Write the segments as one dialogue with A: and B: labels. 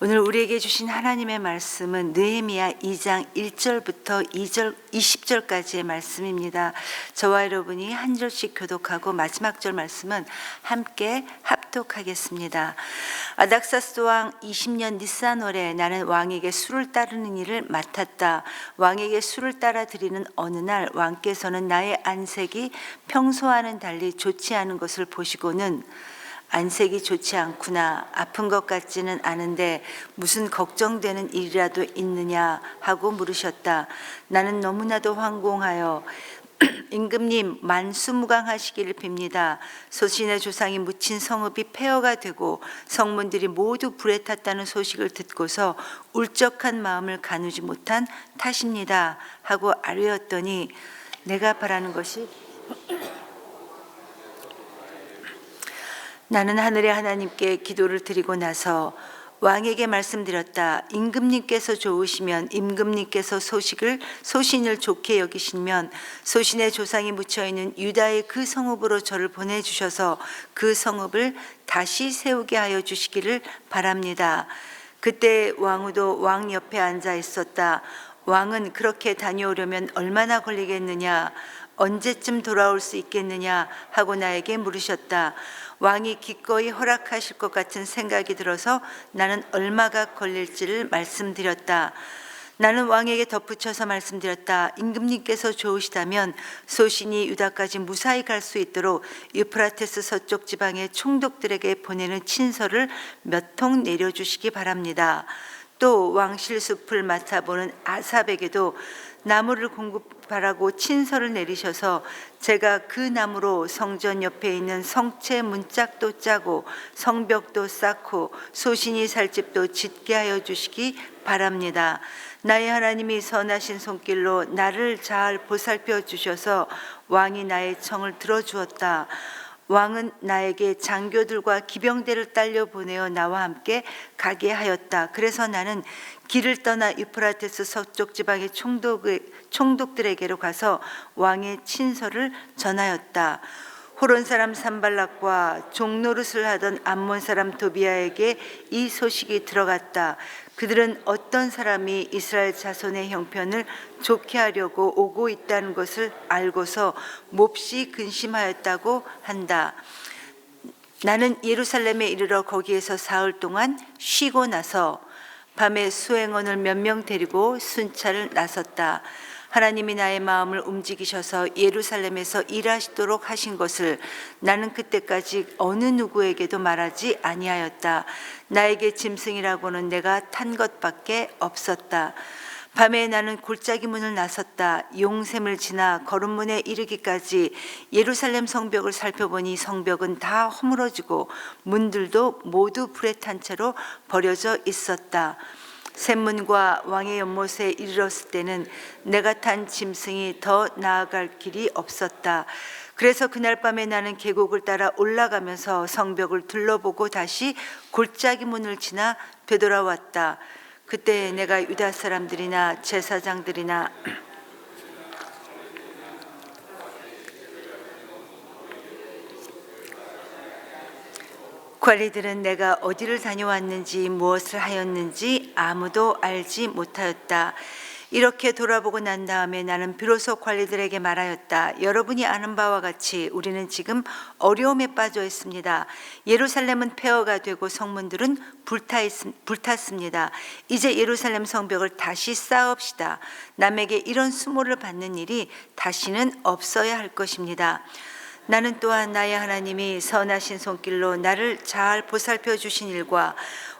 A: 오늘 우리에게 주신 하나님의 말씀은 느헤미야 2장 1절부터 20절까지의 말씀입니다. 저와 여러분이 한 절씩 교독하고 마지막 절 말씀은 함께 합독하겠습니다. 아닥사스 왕 20년 니산월에 나는 왕에게 술을 따르는 일을 맡았다. 왕에게 술을 따라 드리는 어느 날 왕께서는 나의 안색이 평소와는 달리 좋지 않은 것을 보시고는 안색이 좋지 않구나, 아픈 것 같지는 않은데 무슨 걱정되는 일이라도 있느냐 하고 물으셨다. 나는 너무나도 황공하여 임금님 만수무강하시기를 빕니다. 소신의 조상이 묻힌 성읍이 폐허가 되고 성문들이 모두 불에 탔다는 소식을 듣고서 울적한 마음을 가누지 못한 탓입니다 하고 아뢰었더니 내가 바라는 것이 나는 하늘의 하나님께 기도를 드리고 나서 왕에게 말씀드렸다. 임금님께서 좋으시면 임금님께서 소신을 좋게 여기시면 소신의 조상이 묻혀있는 유다의 그 성읍으로 저를 보내주셔서 그 성읍을 다시 세우게 하여 주시기를 바랍니다. 그때 왕후도 왕 옆에 앉아 있었다. 왕은 그렇게 다녀오려면 얼마나 걸리겠느냐, 언제쯤 돌아올 수 있겠느냐 하고 나에게 물으셨다. 왕이 기꺼이 허락하실 것 같은 생각이 들어서 나는 얼마가 걸릴지를 말씀드렸다. 나는 왕에게 덧붙여서 말씀드렸다. 임금님께서 좋으시다면 소신이 유다까지 무사히 갈 수 있도록 유프라테스 서쪽 지방의 총독들에게 보내는 친서를 몇 통 내려주시기 바랍니다. 또 왕실숲을 맡아보는 아삽에게도 나무를 공급하라고 친서를 내리셔서 제가 그 나무로 성전 옆에 있는 성체 문짝도 짜고 성벽도 쌓고 소신이 살 집도 짓게 하여 주시기 바랍니다. 나의 하나님이 선하신 손길로 나를 잘 보살펴 주셔서 왕이 나의 청을 들어주었다. 왕은 나에게 장교들과 기병대를 딸려 보내어 나와 함께 가게 하였다. 그래서 나는 길을 떠나 유프라테스 서쪽 지방의 총독들에게로 가서 왕의 친서를 전하였다. 호론 사람 산발락과 종노릇을 하던 암몬 사람 도비아에게 이 소식이 들어갔다. 그들은 어떤 사람이 이스라엘 자손의 형편을 좋게 하려고 오고 있다는 것을 알고서 몹시 근심하였다고 한다. 나는 예루살렘에 이르러 거기에서 사흘 동안 쉬고 나서 밤에 수행원을 몇 명 데리고 순찰을 나섰다. 하나님이 나의 마음을 움직이셔서 예루살렘에서 일하시도록 하신 것을 나는 그때까지 어느 누구에게도 말하지 아니하였다. 나에게 짐승이라고는 내가 탄 것밖에 없었다. 밤에 나는 골짜기 문을 나섰다. 용샘을 지나 거름문에 이르기까지 예루살렘 성벽을 살펴보니 성벽은 다 허물어지고 문들도 모두 불에 탄 채로 버려져 있었다. 샘문과 왕의 연못에 이르렀을 때는 내가 탄 짐승이 더 나아갈 길이 없었다. 그래서 그날 밤에 나는 계곡을 따라 올라가면서 성벽을 둘러보고 다시 골짜기 문을 지나 되돌아왔다. 그때 내가 유다 사람들이나 제사장들이나 관리들은 내가 어디를 다녀왔는지 무엇을 하였는지 아무도 알지 못하였다. 이렇게 돌아보고 난 다음에 나는 비로소 관리들에게 말하였다. 여러분이 아는 바와 같이 우리는 지금 어려움에 빠져 있습니다. 예루살렘은 폐허가 되고 성문들은 불탔습니다. 이제 예루살렘 성벽을 다시 쌓읍시다. 남에게 이런 수모를 받는 일이 다시는 없어야 할 것입니다. 나는 또한 나의 하나님이 선하신 손길로 나를 잘 보살펴 주신 일과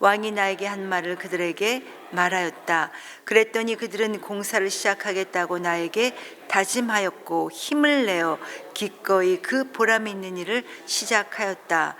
A: 왕이 나에게 한 말을 그들에게 말하였다. 그랬더니 그들은 공사를 시작하겠다고 나에게 다짐하였고 힘을 내어 기꺼이 그 보람 있는 일을 시작하였다.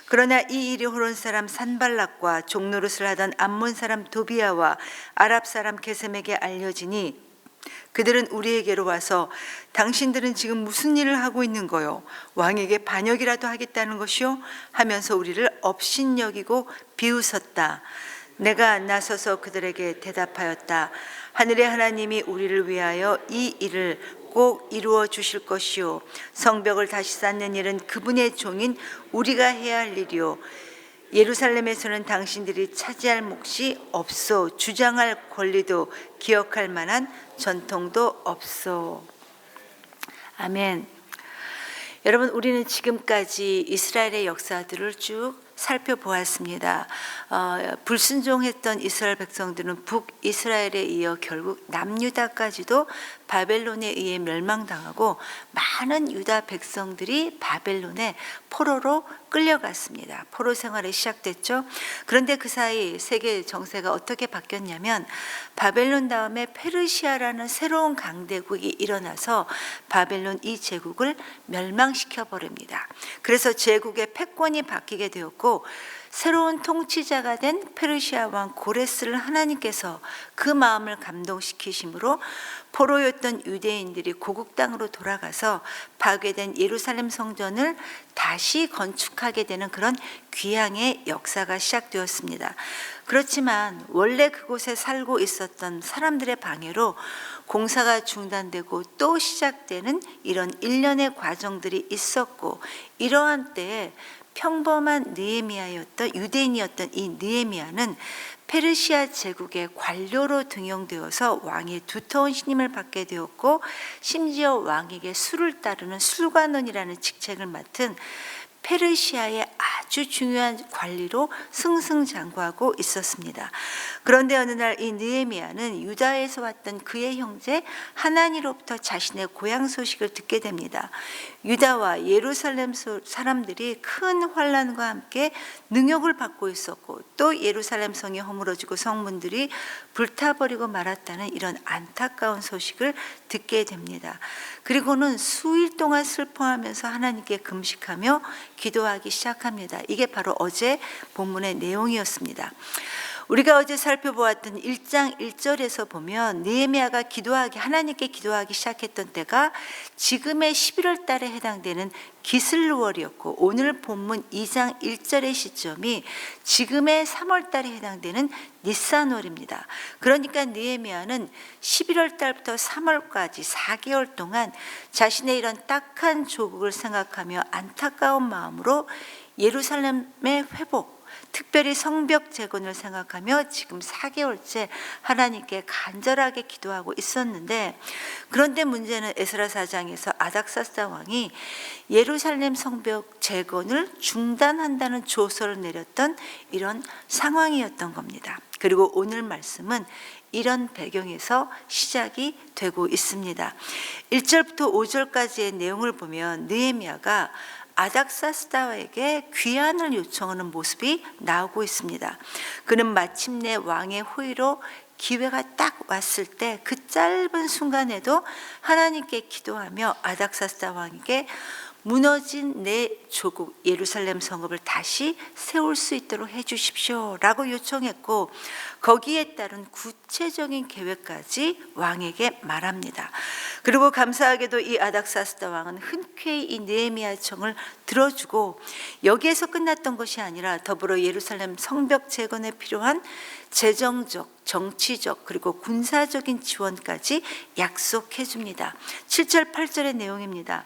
A: 그러나 이 일이 호론 사람 산발락과 종노릇을 하던 암몬 사람 도비아와 아랍 사람 게셈에게 알려지니 그들은 우리에게로 와서 당신들은 지금 무슨 일을 하고 있는 거요? 왕에게 반역이라도 하겠다는 것이요? 하면서 우리를 업신여기고 비웃었다. 내가 나서서 그들에게 대답하였다. 하늘의 하나님이 우리를 위하여 이 일을 꼭 이루어 주실 것이요. 성벽을 다시 쌓는 일은 그분의 종인 우리가 해야 할 일이요. 예루살렘에서는 당신들이 차지할 몫이 없소. 주장할 권리도 기억할 만한 전통도 없소. 아멘. 여러분, 우리는 지금까지 이스라엘의 역사들을 쭉 살펴보았습니다. 불순종했던 이스라엘 백성들은 북이스라엘에 이어 결국 남유다까지도 바벨론에 의해 멸망당하고 많은 유다 백성들이 바벨론에 포로로 끌려갔습니다. 포로 생활이 시작됐죠. 그런데 그 사이 세계 정세가 어떻게 바뀌었냐면 바벨론 다음에 페르시아라는 새로운 강대국이 일어나서 바벨론 이 제국을 멸망시켜 버립니다. 그래서 제국의 패권이 바뀌게 되었고 새로운 통치자가 된 페르시아 왕 고레스를 하나님께서 그 마음을 감동시키심으로 포로였던 유대인들이 고국 땅으로 돌아가서 파괴된 예루살렘 성전을 다시 건축하게 되는 그런 귀향의 역사가 시작되었습니다. 그렇지만 원래 그곳에 살고 있었던 사람들의 방해로 공사가 중단되고 또 시작되는 이런 일련의 과정들이 있었고, 이러한 때에 평범한 느헤미야였던 유대인이었던 이 느헤미야는 페르시아 제국의 관료로 등용되어서 왕의 두터운 신임을 받게 되었고, 심지어 왕에게 술을 따르는 술관원이라는 직책을 맡은 페르시아의 아주 중요한 관리로 승승장구하고 있었습니다. 그런데 어느 날 이 느헤미야는 유다에서 왔던 그의 형제 하나니로부터 자신의 고향 소식을 듣게 됩니다. 유다와 예루살렘 사람들이 큰 환난과 함께 능욕을 받고 있었고, 또 예루살렘 성이 허물어지고 성문들이 불타버리고 말았다는 이런 안타까운 소식을 듣게 됩니다. 그리고는 수일 동안 슬퍼하면서 하나님께 금식하며 기도하기 시작합니다. 이게 바로 어제 본문의 내용이었습니다. 우리가 어제 살펴보았던 1장 1절에서 보면 느헤미야가 하나님께 기도하기 시작했던 때가 지금의 11월 달에 해당되는 기슬루월이었고, 오늘 본문 2장 1절의 시점이 지금의 3월 달에 해당되는 니산월입니다. 그러니까 느헤미야는 11월 달부터 3월까지 4개월 동안 자신의 이런 딱한 조국을 생각하며 안타까운 마음으로 예루살렘의 회복, 특별히 성벽 재건을 생각하며 지금 4개월째 하나님께 간절하게 기도하고 있었는데, 그런데 문제는 에스라 4장에서 아닥사스다 왕이 예루살렘 성벽 재건을 중단한다는 조서를 내렸던 이런 상황이었던 겁니다. 그리고 오늘 말씀은 이런 배경에서 시작이 되고 있습니다. 1절부터 5절까지의 내용을 보면 느헤미야가 아닥사스다에게 귀환을 요청하는 모습이 나오고 있습니다. 그는 마침내 왕의 호의로 기회가 딱 왔을 때 그 짧은 순간에도 하나님께 기도하며 아닥사스다 왕에게 무너진 내 조국 예루살렘 성읍을 다시 세울 수 있도록 해주십시오 라고 요청했고, 거기에 따른 구체적인 계획까지 왕에게 말합니다. 그리고 감사하게도 이 아닥사스다 왕은 흔쾌히 이 느헤미야 청을 들어주고, 여기에서 끝났던 것이 아니라 더불어 예루살렘 성벽 재건에 필요한 재정적, 정치적, 그리고 군사적인 지원까지 약속해 줍니다. 7절 8절의 내용입니다.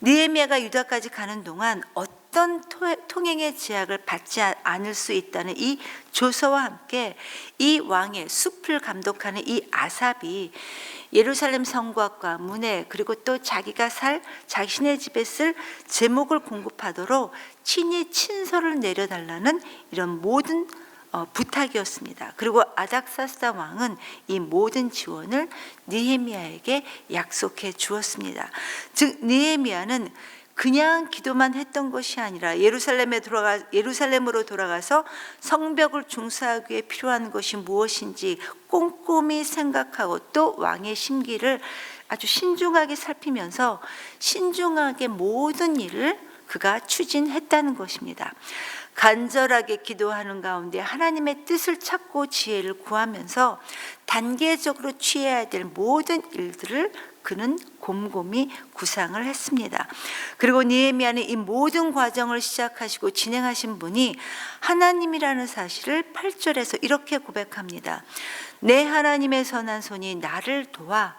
A: 느헤미야가 유다까지 가는 동안 어떤 통행의 제약을 받지 않을 수 있다는 이 조서와 함께 이 왕의 숲을 감독하는 이 아삽이 예루살렘 성곽과 문에, 그리고 또 자기가 살 자신의 집에 쓸 제목을 공급하도록 친히 친서를 내려달라는 이런 모든 부탁이었습니다. 그리고 아닥사스다 왕은 이 모든 지원을 느헤미야에게 약속해 주었습니다. 즉 느헤미야는 그냥 기도만 했던 것이 아니라 예루살렘으로 돌아가서 성벽을 중수하기 위해 필요한 것이 무엇인지 꼼꼼히 생각하고, 또 왕의 심기를 아주 신중하게 살피면서 신중하게 모든 일을 그가 추진했다는 것입니다. 간절하게 기도하는 가운데 하나님의 뜻을 찾고 지혜를 구하면서 단계적으로 취해야 될 모든 일들을 그는 곰곰이 구상을 했습니다. 그리고 느헤미야는 이 모든 과정을 시작하시고 진행하신 분이 하나님이라는 사실을 8절에서 이렇게 고백합니다. 내 하나님의 선한 손이 나를 도와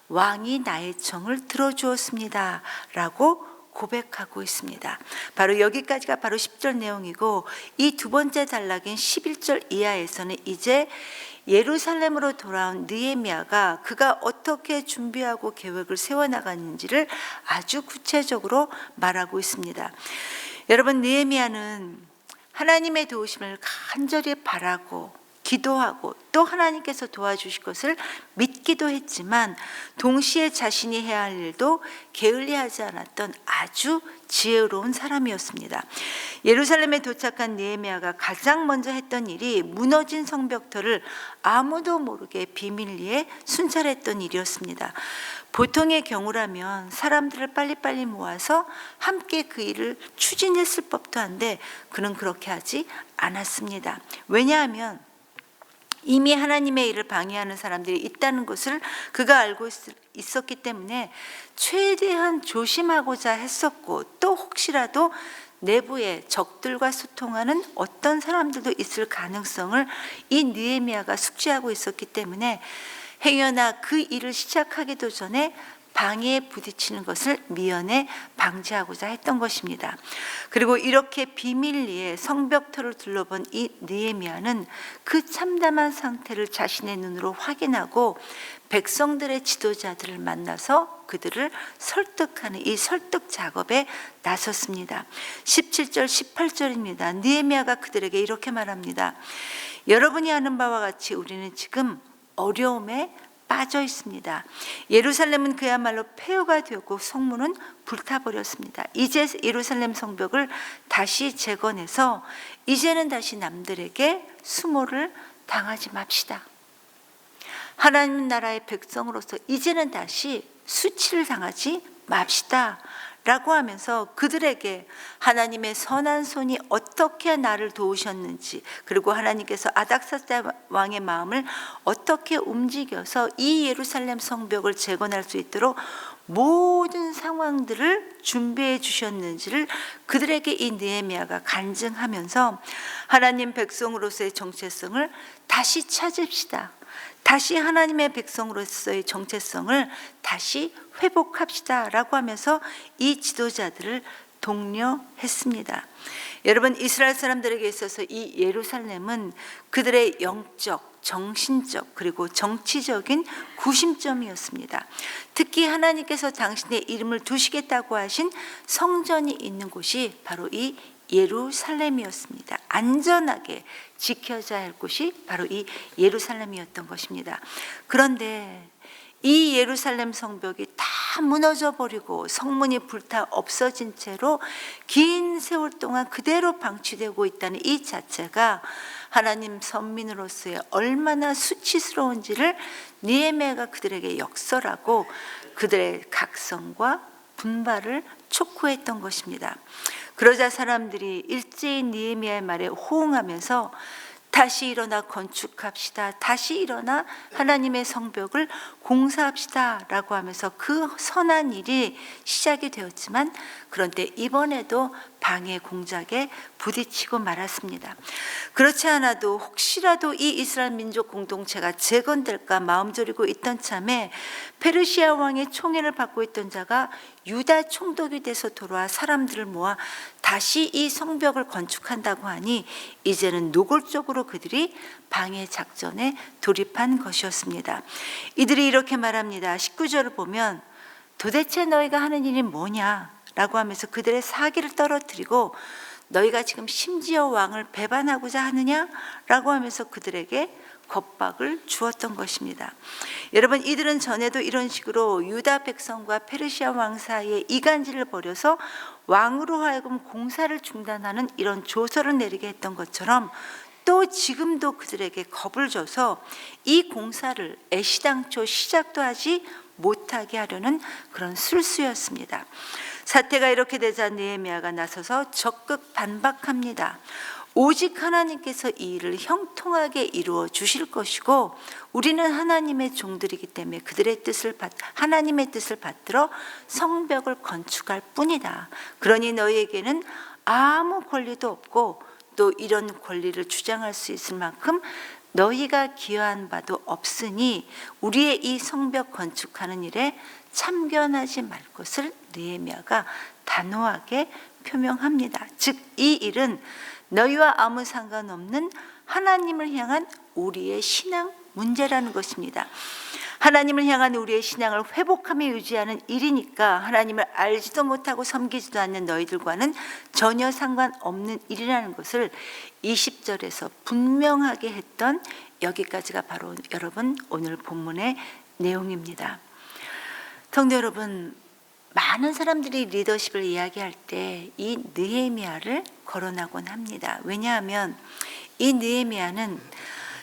A: 왕이 나의 청을 들어주었습니다 라고 고백하고 있습니다. 바로 여기까지가 바로 10절 내용이고, 이 두 번째 단락인 11절 이하에서는 이제 예루살렘으로 돌아온 느헤미야가 그가 어떻게 준비하고 계획을 세워나갔는지를 아주 구체적으로 말하고 있습니다. 여러분, 느헤미야는 하나님의 도우심을 간절히 바라고 기도하고 또 하나님께서 도와주실 것을 믿기도 했지만, 동시에 자신이 해야 할 일도 게을리하지 않았던 아주 지혜로운 사람이었습니다. 예루살렘에 도착한 느헤미야가 가장 먼저 했던 일이 무너진 성벽터를 아무도 모르게 비밀리에 순찰했던 일이었습니다. 보통의 경우라면 사람들을 빨리빨리 모아서 함께 그 일을 추진했을 법도 한데 그는 그렇게 하지 않았습니다. 왜냐하면 이미 하나님의 일을 방해하는 사람들이 있다는 것을 그가 알고 있었기 때문에 최대한 조심하고자 했었고, 또 혹시라도 내부에 적들과 소통하는 어떤 사람들도 있을 가능성을 이 느헤미야가 숙지하고 있었기 때문에 행여나 그 일을 시작하기도 전에 방해에 부딪히는 것을 미연에 방지하고자 했던 것입니다. 그리고 이렇게 비밀리에 성벽터를 둘러본 이 느헤미야는 그 참담한 상태를 자신의 눈으로 확인하고 백성들의 지도자들을 만나서 그들을 설득하는 이 설득 작업에 나섰습니다. 17절 18절입니다. 느헤미야가 그들에게 이렇게 말합니다. 여러분이 아는 바와 같이 우리는 지금 어려움에 빠져 있습니다. 예루살렘은 그야말로 폐허가 되었고 성문은 불타버렸습니다. 이제 예루살렘 성벽을 다시 재건해서 이제는 다시 남들에게 수모를 당하지 맙시다. 하나님 나라의 백성으로서 이제는 다시 수치를 당하지 맙시다 라고 하면서 그들에게 하나님의 선한 손이 어떻게 나를 도우셨는지, 그리고 하나님께서 아닥사스다 왕의 마음을 어떻게 움직여서 이 예루살렘 성벽을 재건할 수 있도록 모든 상황들을 준비해 주셨는지를 그들에게 이 느헤미야가 간증하면서 하나님 백성으로서의 정체성을 다시 찾읍시다. 다시 하나님의 백성으로서의 정체성을 다시 회복합시다 라고 하면서 이 지도자들을 독려했습니다. 여러분, 이스라엘 사람들에게 있어서 이 예루살렘은 그들의 영적, 정신적 그리고 정치적인 구심점이었습니다. 특히 하나님께서 당신의 이름을 두시겠다고 하신 성전이 있는 곳이 바로 이 예루살렘이었습니다. 안전하게 지켜져야 할 곳이 바로 이 예루살렘이었던 것입니다. 그런데 이 예루살렘 성벽이 다 무너져 버리고 성문이 불타 없어진 채로 긴 세월 동안 그대로 방치되고 있다는 이 자체가 하나님 선민으로서의 얼마나 수치스러운지를 느헤미야가 그들에게 역설하고 그들의 각성과 분발을 촉구했던 것입니다. 그러자 사람들이 일제히 느헤미야의 말에 호응하면서 다시 일어나 건축합시다. 다시 일어나 하나님의 성벽을 공사합시다 라고 하면서 그 선한 일이 시작이 되었지만, 그런데 이번에도 방해 공작에 부딪히고 말았습니다. 그렇지 않아도 혹시라도 이 이스라엘 민족 공동체가 재건될까 마음 졸이고 있던 참에 페르시아 왕의 총애를 받고 있던 자가 유다 총독이 돼서 돌아와 사람들을 모아 다시 이 성벽을 건축한다고 하니 이제는 노골적으로 그들이 방해 작전에 돌입한 것이었습니다. 이들이 이렇게 말합니다. 19절을 보면 도대체 너희가 하는 일이 뭐냐 라고 하면서 그들의 사기를 떨어뜨리고 너희가 지금 심지어 왕을 배반하고자 하느냐 라고 하면서 그들에게 겁박을 주었던 것입니다. 여러분, 이들은 전에도 이런 식으로 유다 백성과 페르시아 왕 사이에 이간질을 벌여서 왕으로 하여금 공사를 중단하는 이런 조서를 내리게 했던 것처럼 또 지금도 그들에게 겁을 줘서 이 공사를 애시당초 시작도 하지 못하게 하려는 그런 술수였습니다. 사태가 이렇게 되자 느헤미야가 나서서 적극 반박합니다. 오직 하나님께서 이 일을 형통하게 이루어 주실 것이고 우리는 하나님의 종들이기 때문에 그들의 뜻을 하나님의 뜻을 받들어 성벽을 건축할 뿐이다. 그러니 너희에게는 아무 권리도 없고 또 이런 권리를 주장할 수 있을 만큼 너희가 기여한 바도 없으니 우리의 이 성벽 건축하는 일에 참견하지 말 것을 느헤미야가 단호하게 표명합니다. 즉 이 일은 너희와 아무 상관없는 하나님을 향한 우리의 신앙 문제라는 것입니다. 하나님을 향한 우리의 신앙을 회복하며 유지하는 일이니까 하나님을 알지도 못하고 섬기지도 않는 너희들과는 전혀 상관없는 일이라는 것을 20절에서 분명하게 했던, 여기까지가 바로 여러분 오늘 본문의 내용입니다. 성도 여러분, 많은 사람들이 리더십을 이야기할 때 이 느헤미야를 거론하곤 합니다. 왜냐하면 이 느헤미야는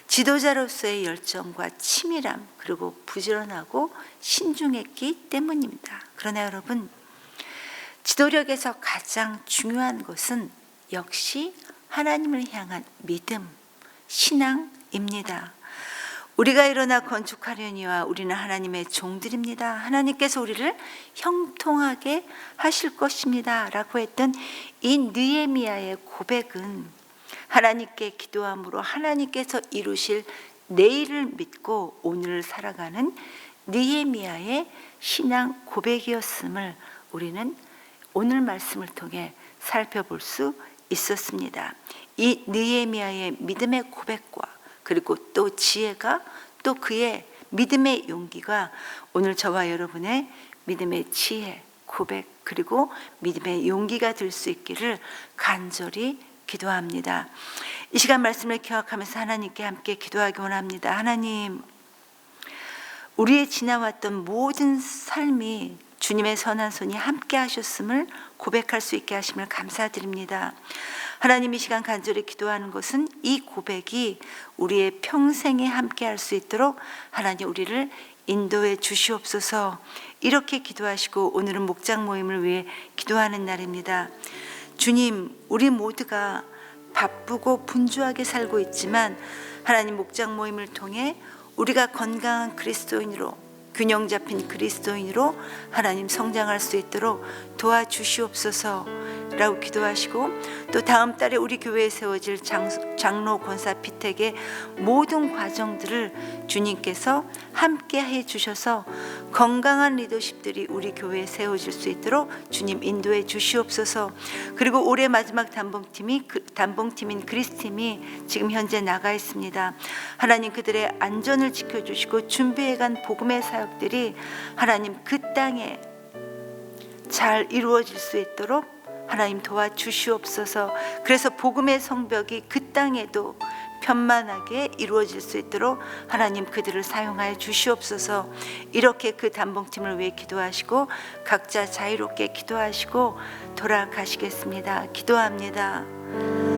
A: 지도자로서의 열정과 치밀함, 그리고 부지런하고 신중했기 때문입니다. 그러나 여러분, 지도력에서 가장 중요한 것은 역시 하나님을 향한 믿음, 신앙입니다. 우리가 일어나 건축하려니와 우리는 하나님의 종들입니다. 하나님께서 우리를 형통하게 하실 것입니다 라고 했던 이 느헤미야의 고백은 하나님께 기도함으로 하나님께서 이루실 내일을 믿고 오늘을 살아가는 느헤미야의 신앙 고백이었음을 우리는 오늘 말씀을 통해 살펴볼 수 있었습니다. 이 느헤미야의 믿음의 고백과 그리고 또 지혜가, 또 그의 믿음의 용기가 오늘 저와 여러분의 믿음의 지혜, 고백, 그리고 믿음의 용기가 될 수 있기를 간절히 기도합니다. 이 시간 말씀을 기억하면서 하나님께 함께 기도하기 원합니다. 하나님, 우리의 지나왔던 모든 삶이 주님의 선한 손이 함께 하셨음을 고백할 수 있게 하심을 감사드립니다. 하나님, 이 시간 간절히 기도하는 것은 이 고백이 우리의 평생에 함께 할 수 있도록 하나님 우리를 인도해 주시옵소서. 이렇게 기도하시고 오늘은 목장 모임을 위해 기도하는 날입니다. 주님, 우리 모두가 바쁘고 분주하게 살고 있지만 하나님 목장 모임을 통해 우리가 건강한 그리스도인으로, 균형 잡힌 그리스도인으로 하나님 성장할 수 있도록 도와주시옵소서 라고 기도하시고, 또 다음 달에 우리 교회에 세워질 장로 권사 피택의 모든 과정들을 주님께서 함께 해 주셔서 건강한 리더십들이 우리 교회에 세워질 수 있도록 주님 인도해 주시옵소서. 그리고 올해 마지막 단봉팀인 그리스팀이 지금 현재 나가 있습니다. 하나님, 그들의 안전을 지켜주시고 준비해간 복음의 사역들이 하나님 그 땅에 잘 이루어질 수 있도록 하나님 도와주시옵소서. 그래서 복음의 성벽이 그 땅에도 편만하게 이루어질 수 있도록 하나님 그들을 사용하여 주시옵소서. 이렇게 그 단봉팀을 위해 기도하시고 각자 자유롭게 기도하시고 돌아가시겠습니다. 기도합니다.